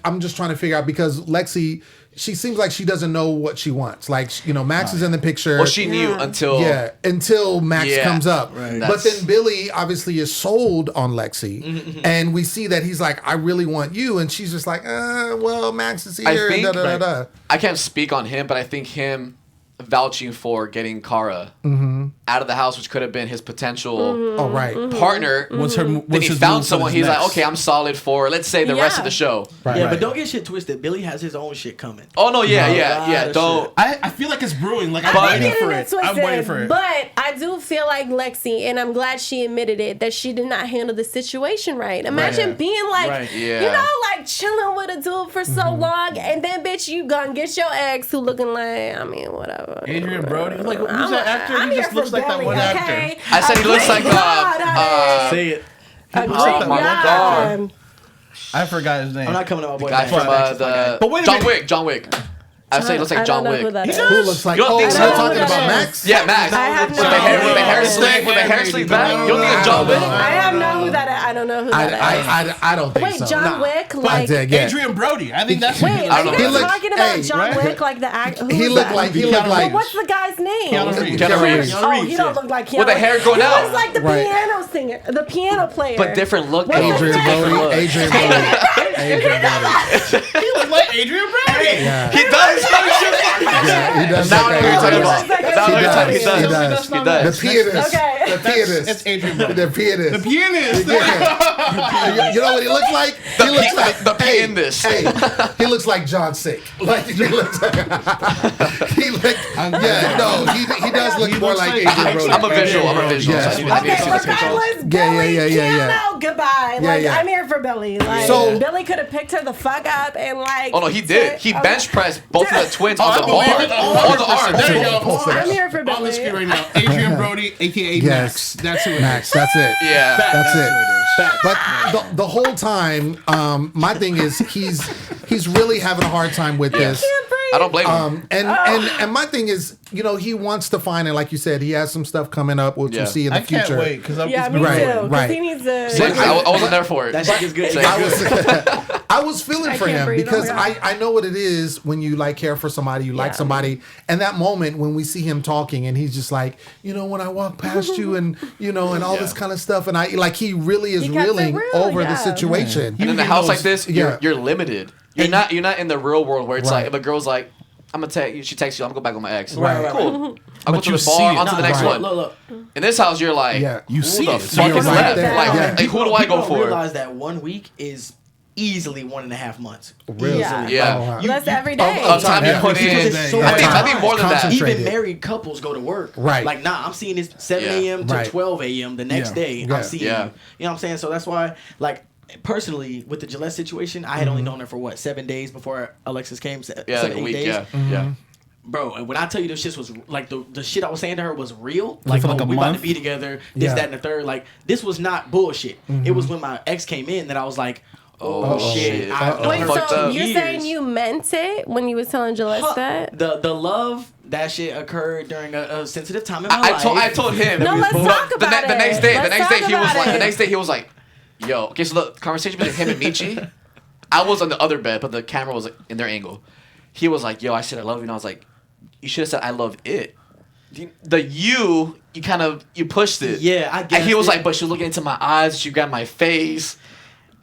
I'm just trying to figure out because Lexi, she seems like she doesn't know what she wants. Like Max is in the picture. Well, she knew until. until Max Yeah. comes up. Right. But then Billy obviously is sold on Lexi, and we see that he's like, I really want you, and she's just like, well, Max is I here. think and da, da, da, da. I can't speak on him, but I think him vouching for getting Kara out of the house, which could have been his potential Oh right. partner. Was her? Then Was he his found move for someone. his He's like, next? okay, I'm solid for, let's say, the rest Yeah. of the show. Right, Yeah, right. but don't get shit twisted. Billy has his own shit coming. Oh no, yeah, No, yeah, lot yeah. of Don't. I feel like it's brewing. Like I'm I'm waiting getting for it it. I'm waiting for it. But I do feel like Lexi, and I'm glad she admitted it, that she did not handle the situation right. Imagine Right. being like, Right. Yeah. you know, like chilling with a dude for so long, and then bitch, you gonna get your ex who looking like, I mean, whatever. Adrian Brody. Like who's that actor? I'm He here just for looks like that Billy, one okay? actor. I said he looks like Say it. a looks like great that one guy. I forgot his name. I'm not coming to my boy. guy Max. from Max is my guy. the But wait a John minute. Wick. John Wick. I say he looks like I John don't know who Wick. that is. Who looks like? You don't Oh, think you're so? talking I about don't- Max? Yeah, Max. I have With no the hair, with the idea. hair sleeve, with the hair sleeve back. You don't think it's John Wick? I have no who that is. I don't know who that is. I don't think Wait, so. John Wick? Like, did, yeah. Adrian Brody. I think that's. wait, I are don't you know. He guys looked- talking about hey, John right? Wick, like the actor? He looked like But what's the guy's name? Keanu Reeves. Keanu Reeves. Oh, he don't look like Keanu. With the hair going he out. looks like the Right. piano singer, the piano player. But different look. What's though. his Adrian name? Brody. Look. Adrian Brody. Adrian Brody. He looks like Adrian Brody. Yeah. He does. Yeah, he does Now look I know like what you're Adrian talking Brody. about. Now I know what you're talking He about. does. He does. The pianist. Okay. The pianist. It's Adrian Brody. The pianist. The pianist. You know what he looks like? He looks like the pianist. Hey, he looks like John Sick. Like he looks like. He look. Yeah, no, he does look He more looks like like- Adrian Brody. I'm a visual. I'm a visual. Yeah. So I need to see this picture. Regardless, Yeah, Billy, yeah. piano, goodbye. Like, yeah. I'm here for Billy. Like, So- Billy could have picked her the fuck up and like. Oh no, he did. He Okay. bench pressed both of the twins I on the believe arm. it. On the arm. There you go. I'm here for Billy. On the screen right now. Adrian Brody, aka Yes. Max. That's who it is. Max, that's it. Yeah. That's it. who it is. But the whole time, my thing is he's really having a hard time with this. I don't blame him. And my thing is, he wants to find it. Like you said, he has some stuff coming up, which Yeah. we'll see in the I can't future. wait because Yeah, me Right, too. 'Cause right. he needs to. I wasn't there for it. That shit is good. Say I good. was, I was feeling for him breathe. because Oh my God. I know what it is when you like care for somebody, you like somebody, and that moment when we see him talking and he's just like, when I walk past you and and all this kind of stuff, and I like he really is reeling over the situation. And in a house like this, you're limited. You're not in the real world where it's like if a girl's like, I'm gonna text you. She texts you. I'm gonna go back with my ex. Right. Cool. I'll go to the bar. On to the next one. Look. In this house, you're like, You see who the it. fuck you're is right left? there. Like, who do I go for? Realize that 1 week is easily 1.5 months. Really? Easily. Yeah. That's every day. Of time you put in. Because it's so I think more than that. Concentrated. Even married couples go to work. Right. Like, I'm seeing this 7 a.m. to 12 a.m. the next day. I'm seeing you. You know what I'm saying? So that's why, like, personally, with the Gillette situation, I had only known her for 7 days before Alexis came. 7, Like a 8 week. days. Yeah. Bro, when I tell you this shit was like the shit I was saying to her was real, Like for we a about month? to be together, this, that, and the third. Like, this was not bullshit. It was when my ex came in that I was like, oh shit. Wait, fucked so up. you're saying you meant it when you was telling Gillette that? The love, that shit occurred during a sensitive time in my life. I told him. No, let's talk about it. The next day, Let's talk about it. the next day he was like, yo. Okay, so the conversation between him and Michi, I was on the other bed, but the camera was in their angle. He was like, yo, I said I love you, and I was like, you should have said I love it. You pushed it. Yeah, I guess. And he was like, but she was looking into my eyes, she grabbed my face.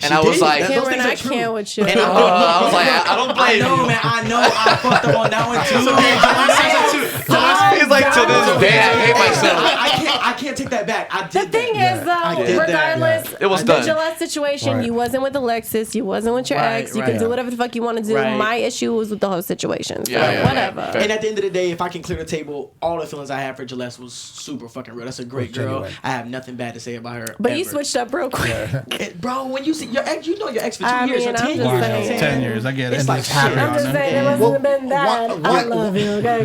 And She I was did. like, Those Cameron, things are I true. can't with you. And I was like, I don't blame you. I know, man. I know. I fucked up on that one too. He's like, to this day, I hate myself. I can't take that back. I The did thing that. is, I though, did that. regardless, It was the done. Gillette situation, Right. you wasn't with Alexis, you wasn't with your Right, ex. You right. can do whatever the fuck you want to do. Right. My issue was with the whole situation. So Yeah, whatever. yeah. And at the end of the day, if I can clear the table, all the feelings I have for Gillette was super fucking real. That's a great girl. genuine. I have nothing bad to say about her. But you ever. switched up real quick. Bro, when you see your ex, you know your ex for 2 I years mean, or I'm 10 just years. saying. 10 years. I get it. It's And like it's shit. happy I'm on just them. saying, it wasn't have been that. I love you. Okay?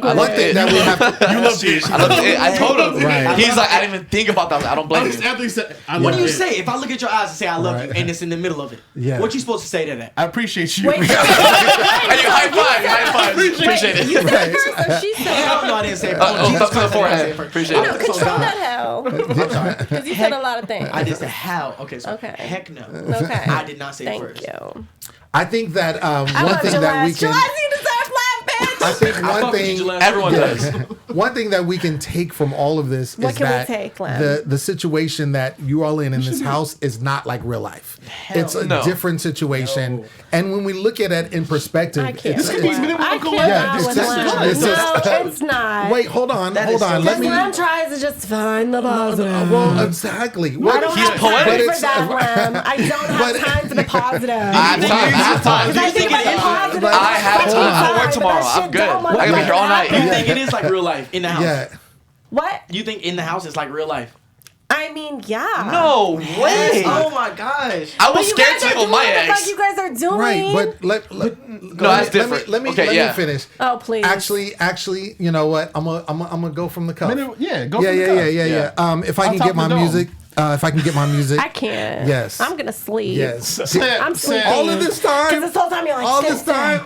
One thing that we have to, You love it. I loved it. I told him. Right. He's like, I didn't even think about that. I don't blame you. Anthony said, What do you say if I look at your eyes and say I love Right. you and it's in the middle of it? Yeah. What you supposed to say to that? I appreciate you. Wait, And you high five. Appreciate it. you said it first, or she said Hell it? no, I didn't say it. Oh, Jesus thumb to the Christ, I didn't say forehead. it first. Appreciate I'm it. so Control sorry. that hell. I'm sorry. Because you said a lot of things. I just said how. Okay, so Okay. heck no. Okay. I did not say Thank it first. you. I think that I one love thing that we Gillette. can. Gillette, you deserve love, bitch. I think I one fuck with you, thing. Gillette. Everyone does. One thing that we can take from all of this What is can we that take, Lem? the situation that you all in this house is not like real life. It's a no. different situation, and when we look at it in perspective, I can't. it's, with Lem. I Yeah, cannot it's with just- Lem. it's just- No, it's not. wait, hold on. That is so Let Because me. Lem tries to just find the positive. Well, exactly. I What- don't He's have poetic. time But for it's- that, Lem. I don't but- have time for the positive. I have time. Because I think about the positive. I have but time. I inside, work tomorrow. that I'm shit good. don't I can be here all night. You motherfucking think happen. it is like real life in the house? Yeah. What? You think in the house it's like real life? I mean, yeah. No way. Oh my gosh. I But was you scared guys to are leave with my doing what the fuck ex. you guys are doing. Right, but let No, that's different. Let me Okay, finish. Oh, please. Actually, you know what? I'm gonna go from the cuff. Yeah, go yeah, from the yeah, cuff. yeah. If I On can top get of my the dome. music, if I can get my music, I can't. Yes. I'm gonna sleep. yes. I'm sleeping. All of this time, Because this whole time you're like, all this time,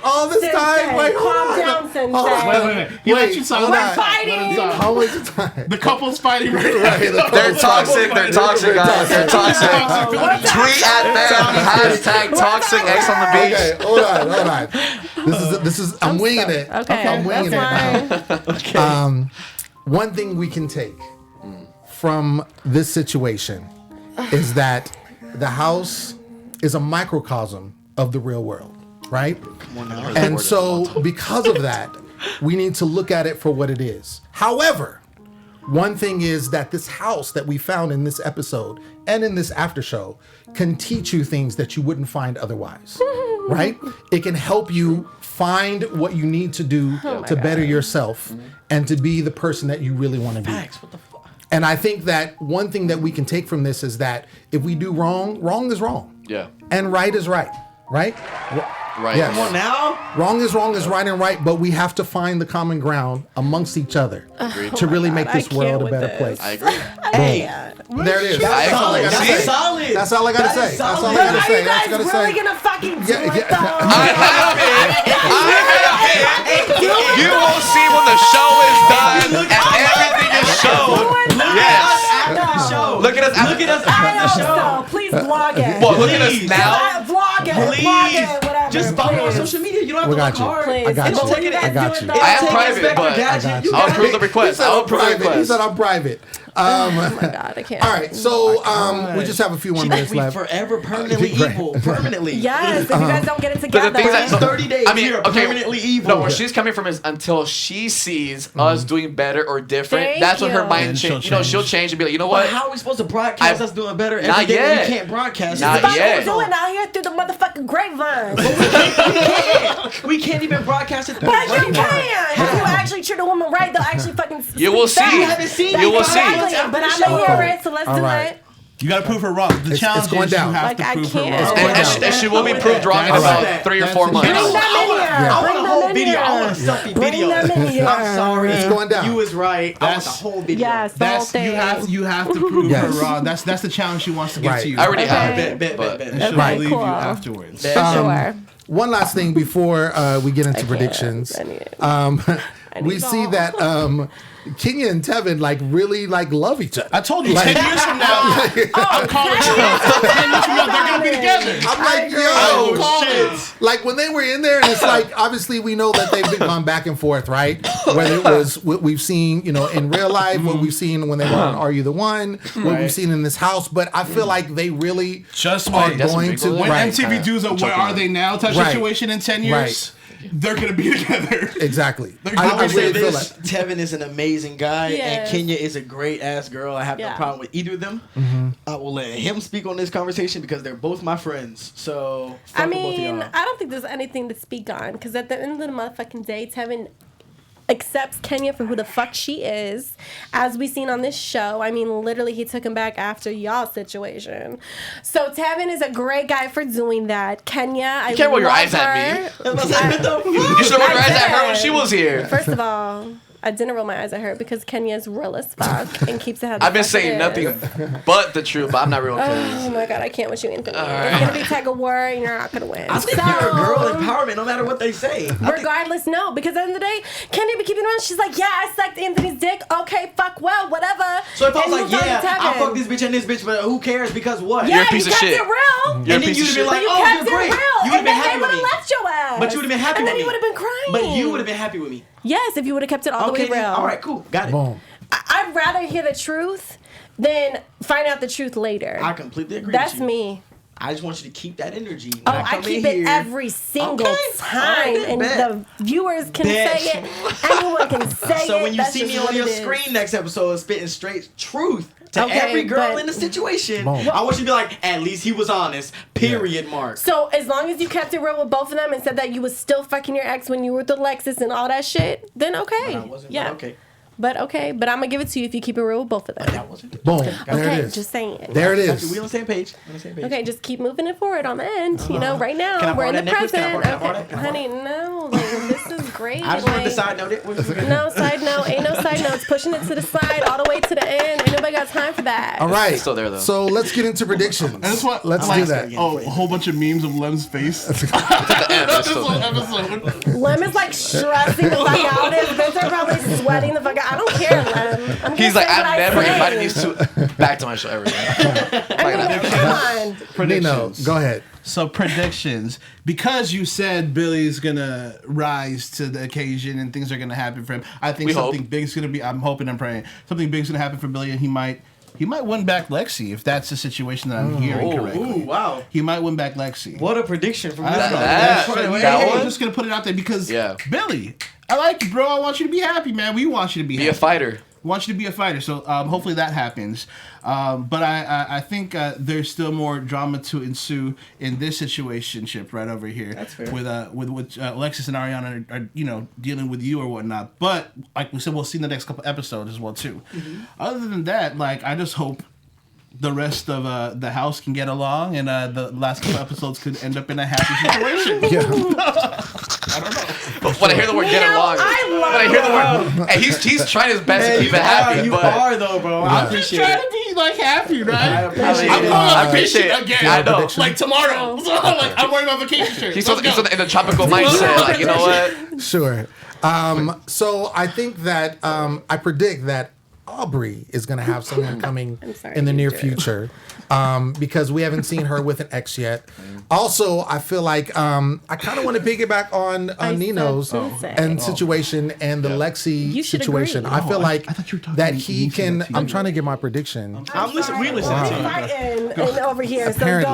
Wait, hold calm on. down, Sensei. Hold on. Wait. He let you talk. hold We're on. fighting. How much time? The couple's fighting right Right, now. They're toxic. They're toxic, guys. They're toxic. Tweet at them. Hashtag toxic X on the beach. Okay, hold on. This is. I'm winging it. Okay, I'm winging that's it now. One thing we can take from this situation is that the house is a microcosm of the real world, right? And so because of that, we need to look at it for what it is. However, one thing is that this house that we found in this episode and in this after show can teach you things that you wouldn't find otherwise, right? It can help you find what you need to do to better yourself and to be the person that you really want to be. What the fuck? And I think that one thing that we can take from this is that if we do wrong, wrong is wrong. Yeah. And right is right, right? Right. Yes. Come on now. Wrong is wrong is right and right, but we have to find the common ground amongst each other to really make this I can't world a with better this. place. I agree. Hey, There it is. I That's all I agree. gotta See? say. solid. That's all I gotta That say. is That's all I solid. gotta Are say. you That's guys what I gotta really say. gonna fucking do Yeah, it yeah. though? I have been. You will see when the show is done and everything is shown. Yes. After the show. Look at us. Look at us I after the hope show. so. Please vlog it. Well, look at us Please. now. Vlog Plug it, whatever. Just follow her on please. social media. You don't have We to got look you. hard. Please. I got It's you. what you I guys got do you. it I am though. private, but I'll approve the request. I'll approve the private. He request. said I'm private. Oh my God, I can't. All right, so we just have a few more She minutes think we left. forever permanently evil. Permanently. Yes, if you guys don't get it But together. the thing is that 30 days. I mean, you're okay, permanently evil. No, where she's coming from is until she sees us doing better or different. Thank That's when her you. mind And change. she'll She'll change. change and be like, you know But what? how are we supposed to broadcast us doing better every day when yet. we can't broadcast? Not Fuck yet. you doing out here through the motherfucking grapevine. We can't even broadcast it. But you can. If you actually treat a woman right, they'll actually fucking. You will see. You haven't seen You will it. see. Exactly. But I'm gonna hear it, so let's do right. it. You gotta prove her wrong. The challenge going is you down. have Like, to I prove her can't. wrong. And she will be proved wrong in That's about right. 3 or That's 4 the months. Bring challenge. them in here. I want Bring a them whole in video. I here. want a selfie Bring video. them in here. I'm sorry. It's going down. You was right. I want the That's- whole video. Yes, the whole That's thing. you have to prove Yes. her wrong. That's the challenge she wants to give Right. to you. I already Okay. have. Bet. And she'll Okay, believe cool. you afterwards. For sure. One last thing before we get into can't. predictions. I need it. We need see all. that Kenya and Tevin really love each other. I told you, Like- 10 years from now, I'm calling you. 10 years from now, they're gonna be together. I'm like, yo, Oh, shit. like when they were in there, and it's like obviously we know that they've been gone back and forth, right? Whether it was what we've seen, in real life, what we've seen when they were on Are You the One, what we've seen in this house, but I feel like they really Just are wait. That's going big to brother. When right, MTV does a Where Are They Now type Right. situation in 10 years, they're gonna be together. exactly. They're I going really to feel this, like Tevin is an amazing guy, Yes. and Kenya is a great ass girl. I have no Yeah. problem with either of them. I will let him speak on this conversation because they're both my friends. So, fuck I with both of mean, y'all. I don't think there's anything to speak on because at the end of the motherfucking day, Tevin accepts Kenya for who the fuck she is, as we seen on this show. I mean, literally, he took him back after y'all's situation. So Tevin is a great guy for doing that. Kenya, I can't roll your love eyes at her. me. You should have rolled your eyes at her when she was here. First of all, I didn't roll my eyes at her because Kenya's real as fuck and keeps it how the I've been fuck it saying is. nothing but the truth, but I'm not real Oh curious. my god, I can't with you, Anthony. It's gonna be tag of war, and you're not gonna win. I think you're a girl empowerment no matter what they say. Regardless, no, because at the end of the day, Kenya be keeping around. She's like, yeah, I sucked Anthony's dick. Okay, fuck, well, whatever. So if I And was moved like, on to yeah, I Tevin. fuck this bitch and this bitch, but who cares? Because what? Yeah, You're a piece you of kept shit. it real. You're a And then piece you'd of have been shit. like, You oh, kept you're great. it real. You would have And been then they happy would with have me. left your ass. But you would have been happy And with then me. you would have been crying. But you would have been happy with me. Yes, if you would have kept it all Okay, the way then, real. all right, cool. Got it. boom. I'd rather hear the truth than find out the truth later. I completely agree That's with you. me. I just want you to keep that energy. When Oh, I come keep in it here. every single Okay. time, Alright, and bet. the viewers can Bet. say it. Anyone can say it. So when you That's see just me what on your it is. screen next episode spitting straight truth to Okay, every girl but- in the situation, Boom. I want you to be like, at least he was honest. Period. Mark. So as long as you kept it real with both of them and said that you was still fucking your ex when you were with Alexis and all that shit, then okay. I wasn't. Yeah. But okay. But I'm gonna give it to you if you keep it real with both of them. That wasn't. Boom. Okay. There Okay, it is. just saying. There it Got you. is. We on the same page. We on the same page. Okay, just keep moving it forward on the end. You know, right now Can I we're borrow in the that necklace? Can I present. borrow that? Okay, Can I borrow honey, no, like, this is great. I just wanted to like- side note it. No side note, ain't no side notes. Pushing it to the side all the way to the end. Ain't nobody got time for that. All right. still there, though. So let's get into predictions. And that's what. Let's like, do that. Oh, a whole bunch of memes of Lem's face. At the end, but it's still there. Episode. Lem is like stressing the fuck out. His friends are probably sweating the fuck out. I don't care, Lem. I'm He's gonna like, say what I'm I never say. inviting these two back to my show ever again. I mean, come on. Nino, Predictions. go ahead. So predictions, because you said Billy's gonna rise to the occasion and things are gonna happen for him. I think We something hope. big's gonna be. I'm hoping, I'm praying. Something big's gonna happen for Billy, and he might win back Lexi if that's the situation that I'm hearing correctly. Ooh, wow. He might win back Lexi. What a prediction from I this don't know. guy. That- Hey, that hey, I'm one? just gonna put it out there because Yeah. Billy, I like you, bro. I want you to be happy, man. We want you to be Be happy. a fighter. Want you to be a fighter, so hopefully that happens. But I think there's still more drama to ensue in this situationship right over here. That's fair. With Alexis and Ariana are dealing with you or whatnot. But like we said, we'll see in the next couple episodes as well too. Mm-hmm. Other than that, like I just hope the rest of the house can get along, and the last couple episodes could end up in a happy situation. But when I hear the word get along, when I hear the word, hey, he's trying his best to keep it happy, You but are though, bro. I I'm just appreciate trying it. to be like happy, right? I appreciate I'm it. going on I vacation appreciate it. again. I know. Prediction. Like tomorrow. So like I'm wearing my vacation shirt. he's Let's go. in the tropical mindset. Like, you know what? Sure. So I think that I predict that Aubrey is going to have someone coming in the near future, because we haven't seen her with an ex yet. Also, I feel like I kind of want to piggyback on Nino's and situation and the Lexi situation. Agree. I feel like that he can. that I'm trying to get my prediction. I'm listening. We listen to you. Over here, Apparently.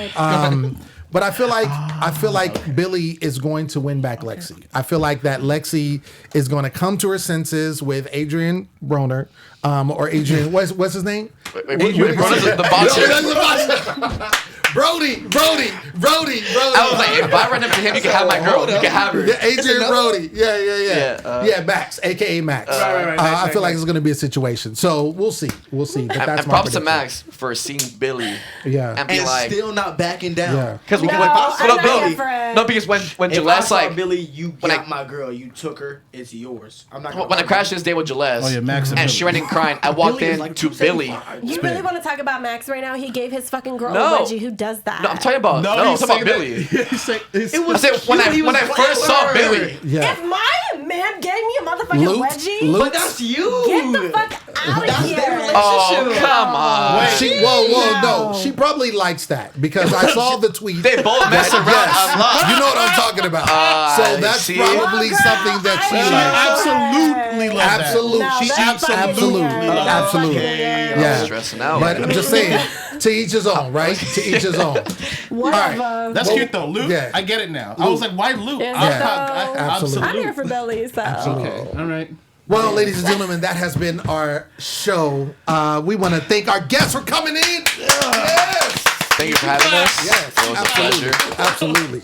so go ahead. But I feel like Billy is going to win back Lexi. I feel like that Lexi is going to come to her senses with Adrian Broner, or Adrian. What's his name? Adrian Broner's the boxer. Brody. I was like, if I run up to him, you can have my girl. You can have her. Yeah, Adrian Brody. Yeah, Max, aka Max. Right, I feel like it's going to be a situation. So we'll see. But that's And my props to prediction. Max for seeing Billy. Yeah. And be And like, still not backing down. Yeah. because Because when If I Gillette's saw like, Billy, you when got I- my girl, you took her, it's yours. I'm not. when I crashed this day with Gillette, Oh, yeah, Max and and Billy. she ran in crying, I walked Billy is in like to Billy. 275. You really want to talk about Max right now? He gave his fucking girl No. a wedgie. Who does that? No, I'm talking about I'm talking about Billy. It I was said when cute, he was I first saw clever. Billy. Yeah. If my man gave me a motherfucking Luke? wedgie, Luke? But that's you. get the fuck out of That's here. their relationship. Oh, come on. Whoa, No. no. She probably likes that because I saw the tweet. They both mess around a lot. You know what I'm talking about. So that's see. probably Girl, something that she I likes. absolutely love that. Absolutely. No, She that's fucking absolutely. weird. That's Absolutely. fucking weird. Yeah. Stressing out. But I'm just saying, to each his own, right? To each his own. Whatever. That's Well, cute though, Luke. yeah. I get it now. I was like, why Luke? Yeah. Absolutely. I'm here for Billy, so. Okay, all right. Well, ladies and gentlemen, that has been our show. We want to thank our guests for coming in. Yes. Thank you for having us. Yes. It was a pleasure. Absolutely.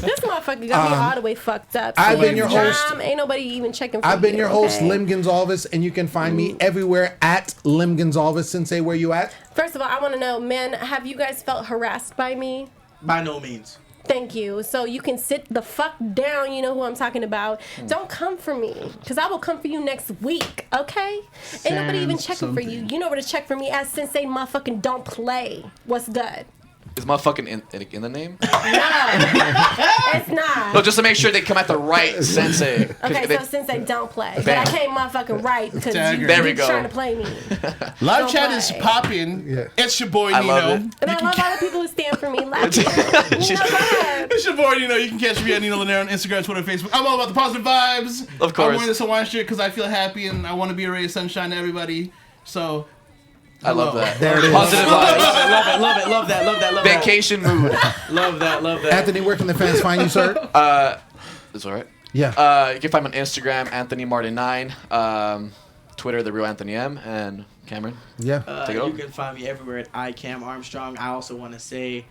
This motherfucker got me all the way fucked up. I've been See your his host. dime, ain't nobody even checking for I've been you, your host, okay? Lim Gonzalez, and you can find me everywhere at Lim Gonzalez. Sensei, where you at? First of all, I want to know, men, have you guys felt harassed by me? By no means. Thank you. So you can sit the fuck down. You know who I'm talking about. Don't come for me, because I will come for you next week, okay? Ain't nobody even checking for you. You know where to check for me at Sensei motherfucking don't play. What's good? Is motherfucking in the name? No, it's not. No, just to make sure they come at the right sensei. 'Cause Okay, they- so Sensei don't play. But Bam. I came motherfucking right because Dagger. you There we go. trying to play me. Live Don't chat is play. popping. Yeah. It's your boy I Nino. love it. And I love all the people who stand for me. Like, you know, go ahead. It's your boy Nino. You can catch me at Nino Lanier on Instagram, Twitter, Facebook. I'm all about the positive vibes. Of course. I'm wearing this Hawaiian shirt because I feel happy and I want to be a ray of sunshine to everybody. So, I love that. There it is. Positive vibes. Love that. Vacation mood. Love that. Anthony, where can the fans find you, sir? It's all right. Yeah. You can find me on Instagram, Anthony Martin9, Twitter, The Real Anthony M, and Cameron. Yeah. Take it You over. can find me everywhere at Cam Armstrong. I also want to say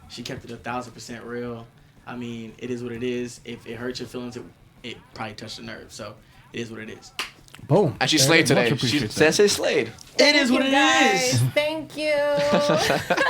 she kept it 1,000% real. I mean, it is what it is. If it hurts your feelings, it probably touched the nerve. So it is what it is. Boom. And she slayed today. Much She appreciate that. Sensei slayed. It is what You it guys, is. thank you.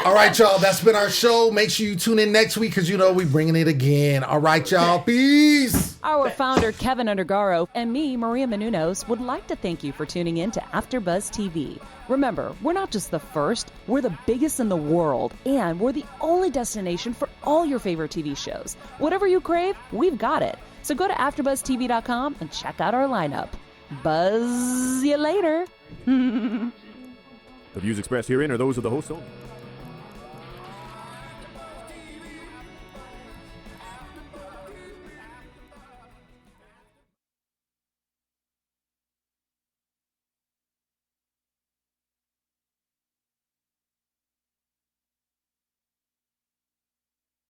All right, y'all. That's been our show. Make sure you tune in next week because you know we bringing it again. All right, y'all. Peace. Our founder, Kevin Undergaro, and me, Maria Menounos, would like to thank you for tuning in to AfterBuzz TV. Remember, we're not just the first, we're the biggest in the world, and we're the only destination for all your favorite TV shows. Whatever you crave, we've got it. So go to AfterBuzzTV.com and check out our lineup. Buzz you later. The views expressed herein are those of the hosts only.